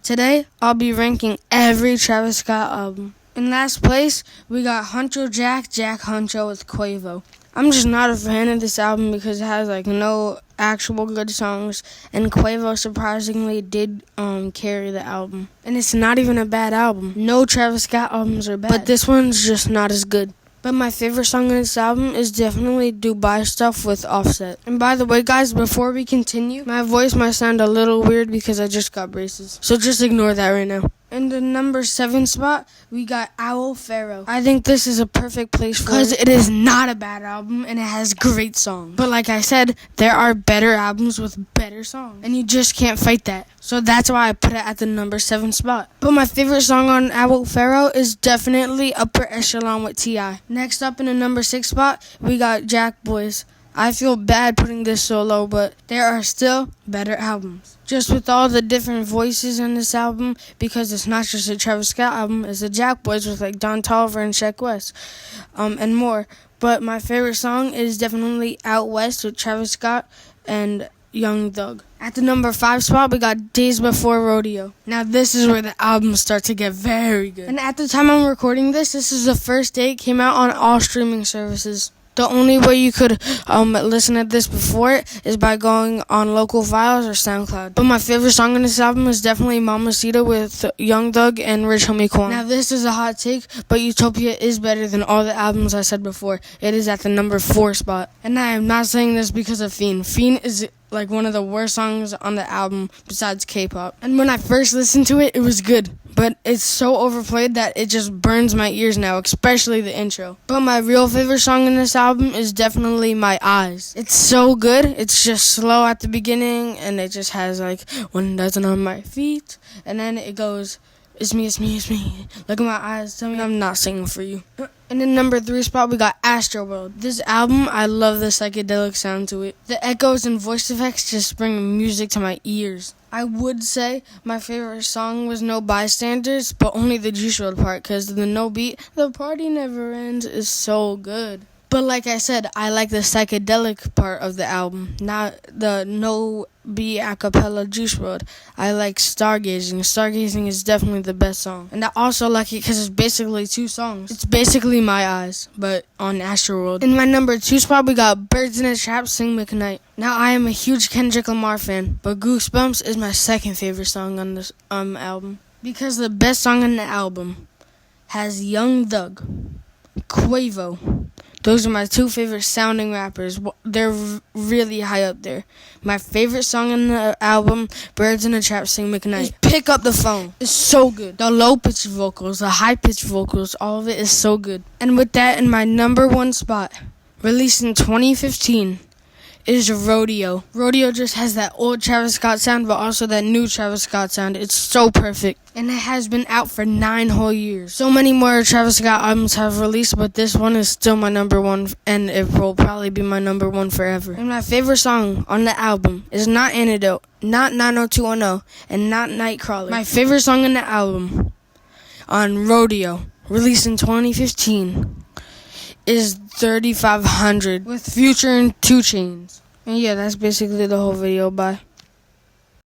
Today, I'll be ranking every Travis Scott album. In last place, we got Huncho Jack Huncho with Quavo. I'm just not a fan of this album because it has no actual good songs, and Quavo surprisingly did carry the album. And it's not even a bad album. No Travis Scott albums are bad, but this one's just not as good. But my favorite song on this album is definitely Dubai Stuff with Offset. And by the way, guys, before we continue, my voice might sound a little weird because I just got braces. So just ignore that right now. In the number 7 spot, we got Owl Pharaoh. I think this is a perfect place for it because it is not a bad album and it has great songs. But like I said, there are better albums with better songs, and you just can't fight that. So that's why I put it at the number 7 spot. But my favorite song on Owl Pharaoh is definitely Upper Echelon with T.I. Next up in the number 6 spot, we got Jack Boys. I feel bad putting this so low, but there are still better albums. Just with all the different voices in this album, because it's not just a Travis Scott album, it's the Jack Boys with Don Toliver and Sheck West, and more. But my favorite song is definitely Out West with Travis Scott and Young Thug. At the number 5 spot, we got Days Before Rodeo. Now this is where the albums start to get very good. And at the time I'm recording this is the first day it came out on all streaming services. The only way you could listen to this before it is by going on Local Files or SoundCloud. But my favorite song on this album is definitely Mamacita with Young Thug and Rich Homie Quan. Now this is a hot take, but Utopia is better than all the albums I said before. It is at the number 4 spot. And I am not saying this because of Fiend. Fiend is one of the worst songs on the album besides K-pop. And when I first listened to it, it was good. But it's so overplayed that it just burns my ears now, especially the intro. But my real favorite song in this album is definitely My Eyes. It's so good. It's just slow at the beginning, and it just has 1 dozen on my feet. And then it goes, it's me, it's me, it's me. Look at my eyes, tell me I'm not singing for you. In the number 3 spot, we got Astroworld. This album, I love the psychedelic sound to it. The echoes and voice effects just bring music to my ears. I would say my favorite song was No Bystanders, but only the Juice WRLD part, because the no beat, the party never ends, is so good. But like I said, I like the psychedelic part of the album, not the no beat a cappella Juice WRLD. I like Stargazing. Stargazing is definitely the best song. And I also like it because it's basically 2 songs. It's basically My Eyes, but on Astroworld. In my number 2 spot, we got Birds in a Trap, Sing McKnight. Now, I am a huge Kendrick Lamar fan, but Goosebumps is my second favorite song on this album. Because the best song on the album has Young Thug, Quavo. Those are my 2 favorite sounding rappers. They're really high up there. My favorite song on the album, Birds in a Trap, Sing McKnight, is Pick Up the Phone. It's so good. The low-pitched vocals, the high-pitched vocals, all of it is so good. And with that, in my number 1 spot, released in 2015, is Rodeo. Rodeo just has that old Travis Scott sound, but also that new Travis Scott sound. It's so perfect. And it has been out for 9 whole years. So many more Travis Scott albums have released, but this one is still my number 1, and it will probably be my number 1 forever. And my favorite song on the album is not Antidote, not 90210, and not Nightcrawler. My favorite song on the album on Rodeo, released in 2015, is 3500 with Future and 2 Chainz. And yeah, that's basically the whole video. Bye.